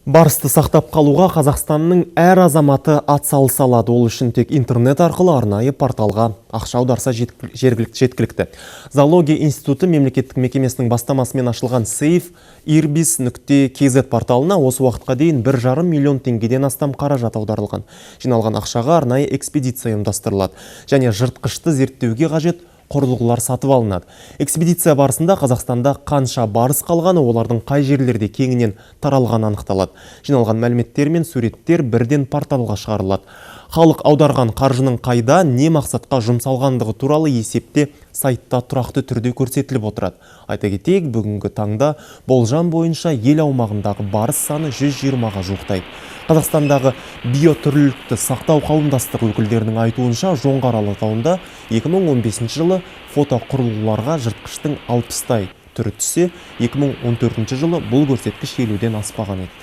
Барысты сақтап қалуға Қазақстанның әр азаматы атсалыса алады. Ол үшін тек интернет арқылы арнайы порталға ақша аударса жеткілікті. Зоология институты мемлекеттік мекемесінің бастамасымен ашылған save-irbis.kz порталына осы уақытқа дейін 1,5 миллион теңгеден астам қаражат аударылған. Жиналған ақшаға арнайы экспедиция ұйымдастырылады. Және жыртқышты зерттеуге қажет құрылғылар сатып алынады. Экспедиция барысында Қазақстанда қанша барыс қалғаны, олардың қай жерлерде кеңінен таралған анықталады. Жиналған мәліметтер мен суреттер бірден порталға шығарылады. Халық аударған қаржының қайда, не мақсатқа жұмсалғандығы туралы есепте сайтта тұрақты түрде көрсетіліп отырады. Айта кетейік, бүгінгі таңда болжам бойынша ел аумағындағы барыс саны 120-ға жуықтайды. Қазақстандағы биотүрлілікті сақтау қауымдастығы өкілдерінің айтуынша, Жоңғар алатауында 2015 жылы фотоқұрылғыларға жыртқыштың 60-тай түрі түссе, 2014 жылы бұл көрсеткіш 50-ден аспаған еді.